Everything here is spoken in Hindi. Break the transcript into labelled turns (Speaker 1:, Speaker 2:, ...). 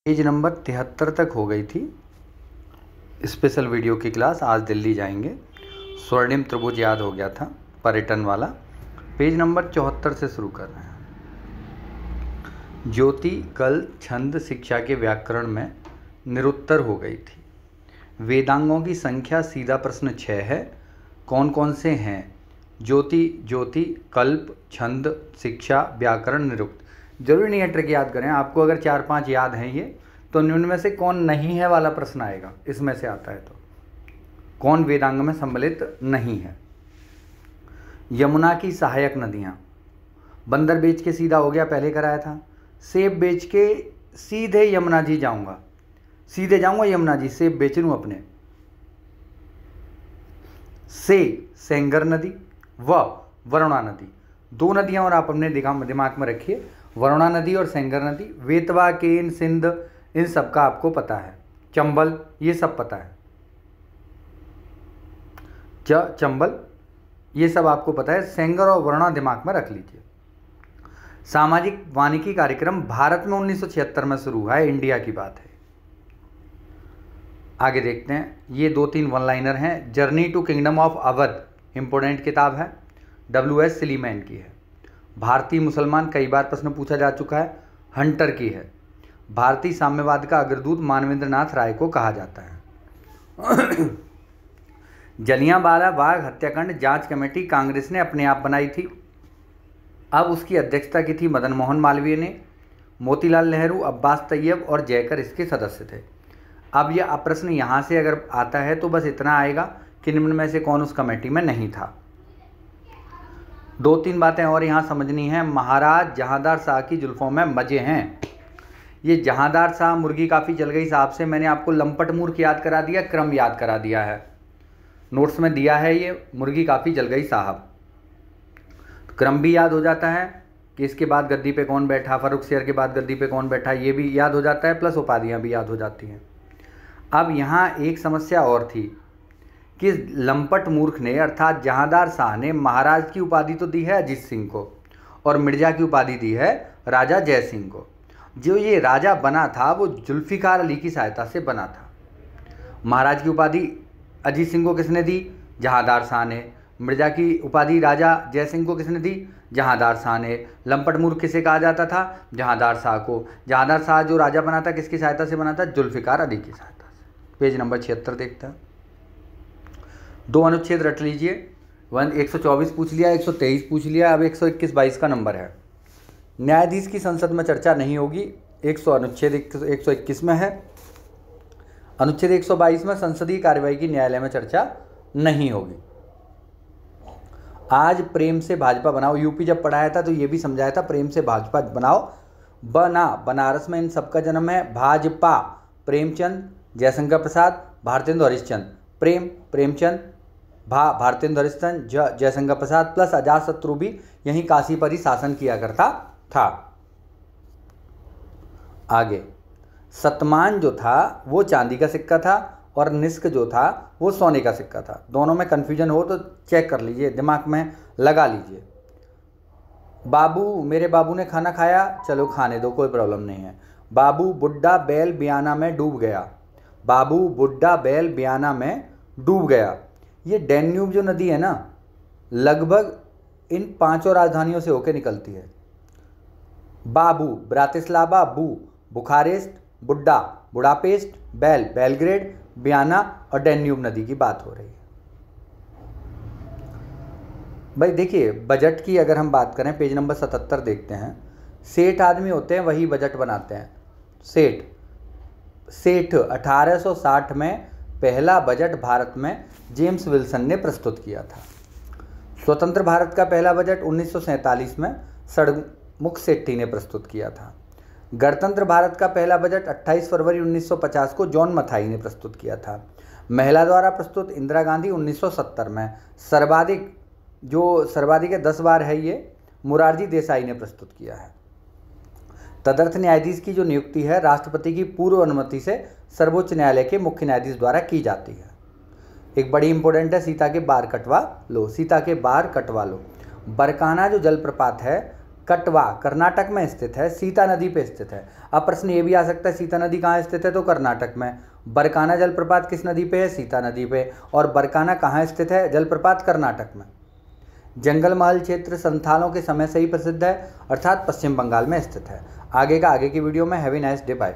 Speaker 1: पेज नंबर 73 तक हो गई थी स्पेशल वीडियो की क्लास। आज दिल्ली जाएंगे। स्वर्णिम त्रिभुज याद हो गया था, पर्यटन वाला। पेज नंबर 74 से शुरू कर रहे हैं। ज्योति कल छंद शिक्षा के व्याकरण में निरुत्तर हो गई थी। वेदांगों की संख्या सीधा प्रश्न 6 है। कौन कौन से हैं? ज्योति, कल्प, छंद, शिक्षा, व्याकरण, निरुक्त। जरूरी नहीं है ट्रिक याद करें। आपको अगर 4-5 याद हैं ये, तो निम्न में से कौन नहीं है वाला प्रश्न आएगा। इसमें से आता है तो कौन वेदांग में सम्मिलित नहीं है। यमुना की सहायक नदियाँ। बंदर बेच के सीधा हो गया, पहले कराया था। सेब बेच के सीधे यमुना जी जाऊंगा, सीधे जाऊंगा यमुना जी, सेब बेच लूँ अपने। सेंगर नदी व वरुणा नदी, दो नदियां और आप अपने दिमाग में रखिए, वरुणा नदी और सेंगर नदी। वेतवा, केन, सिंध, इन सब का आपको पता है। चंबल, ये सब पता है। चंबल, ये सब आपको पता है। सेंगर और वरुणा दिमाग में रख लीजिए। सामाजिक वानिकी कार्यक्रम भारत में 1976 में शुरू हुआ है, इंडिया की बात है। आगे देखते हैं। ये 2-3 वन लाइनर हैं। Journey to kingdom of Awadh important किताब है, WS सिलीमैन की है। भारतीय मुसलमान, कई बार प्रश्न पूछा जा चुका है, हंटर की है। भारतीय साम्यवाद का अग्रदूत मानवेंद्र नाथ राय को कहा जाता है। जलियांवाला बाग हत्याकांड जांच कमेटी कांग्रेस ने अपने आप बनाई थी। अब उसकी अध्यक्षता की थी मदन मोहन मालवीय ने। मोतीलाल नेहरू, अब्बास तैयब और जयकर इसके सदस्य थे। अब यह प्रश्न यहाँ से अगर आता है तो बस इतना आएगा कि निम्न में से कौन उस कमेटी में नहीं था। 2-3 बातें और यहाँ समझनी है। महाराज जहांदार शाह की जुल्फों में मजे हैं। ये जहांदार शाह, मुर्गी काफ़ी जल गई साहब से मैंने आपको लंपट मूर्ख याद करा दिया, क्रम याद करा दिया है, नोट्स में दिया है। ये मुर्गी काफ़ी जल गई साहब, क्रम भी याद हो जाता है कि इसके बाद गद्दी पे कौन बैठा, फर्रुखसियर के बाद गद्दी पे कौन बैठा, ये भी याद हो जाता है, प्लस उपाधियाँ भी याद हो जाती हैं। अब यहाँ एक समस्या और थी कि लंपट मूर्ख ने अर्थात जहांदार शाह ने महाराज की उपाधि तो दी है अजीत सिंह को और मिर्जा की उपाधि दी है राजा जय सिंह को। जो ये राजा बना था वो जुल्फिकार अली की सहायता से बना था। महाराज की उपाधि अजीत सिंह को किसने दी? जहांदार शाह ने। मिर्जा की उपाधि राजा जय सिंह को किसने दी? जहांदार शाह ने। लंपट मूर्ख किसे कहा जाता था? जहांदार शाह को। जहांदार शाह जो राजा बना था किसकी सहायता से बना था? जुल्फिकार अली की सहायता से। पेज नंबर 76 देखते हैं। 2 अनुच्छेद रट लीजिए। 124 पूछ लिया, 123 पूछ लिया, अब 121-22 का नंबर है। न्यायाधीश की संसद में चर्चा नहीं होगी, अनुच्छेद 121 में है। अनुच्छेद 122 में संसदीय कार्यवाही की न्यायालय में चर्चा नहीं होगी। आज प्रेम से भाजपा बनाओ, यूपी जब पढ़ाया था तो ये भी समझाया था, प्रेम से भाजपा बनाओ। बनारस में इन सबका जन्म है। भाजपा, प्रेमचंद, जयशंकर प्रसाद, भारतेंदु हरिश्चंद्र। प्रेमचंद, भारतेंदु हरिश्चंद्र, जयशंकर प्रसाद प्लस अजातशत्रु भी यहीं काशी पर ही शासन किया करता था। आगे सतमान जो था वो चांदी का सिक्का था और निष्क जो था वो सोने का सिक्का था। दोनों में कन्फ्यूजन हो तो चेक कर लीजिए, दिमाग में लगा लीजिए। मेरे बाबू ने खाना खाया, चलो खाने दो, कोई प्रॉब्लम नहीं है। बाबू बुड्ढा बैल बियाना में डूब गया। बाबू बुड्ढा बैल बियाना में डूब गया। ये डैन्यूब जो नदी है ना, लगभग इन 5 राजधानियों से होकर निकलती है। बाबू ब्रातिस्लावा, बुखारेस्ट, बुड्ढा बुडापेस्ट, बेलग्रेड, बियाना और डैन्यूब नदी की बात हो रही है। भाई देखिए, बजट की अगर हम बात करें, पेज नंबर 77 देखते हैं। सेठ आदमी होते हैं वही बजट बनाते हैं। सेठ 1860 में पहला बजट भारत में जेम्स विल्सन ने प्रस्तुत किया था। स्वतंत्र भारत का पहला बजट 1947 में सड़मुख सेट्टी ने प्रस्तुत किया था। गणतंत्र भारत का पहला बजट 28 फरवरी 1950 को जॉन मथाई ने प्रस्तुत किया था। महिला द्वारा प्रस्तुत इंदिरा गांधी 1970 में। सर्वाधिक 10 बार है ये, मुरारजी देसाई ने प्रस्तुत किया है। तदर्थ न्यायाधीश की जो नियुक्ति है राष्ट्रपति की पूर्व अनुमति से सर्वोच्च न्यायालय के मुख्य न्यायाधीश द्वारा की जाती है। एक बड़ी इंपॉर्टेंट है, सीता के बार कटवा लो। बरकाना जो जलप्रपात है कटवा कर्नाटक में स्थित है, सीता नदी पे स्थित है। अब प्रश्न ये भी आ सकता है सीता नदी कहाँ स्थित है, तो कर्नाटक में। बरकाना जलप्रपात किस नदी पे है, सीता नदी पे। और बरकाना कहाँ स्थित है, जलप्रपात कर्नाटक में। जंगल महल क्षेत्र संथालों के समय से ही प्रसिद्ध है, अर्थात पश्चिम बंगाल में स्थित है। आगे की वीडियो में। Have a nice day, bye.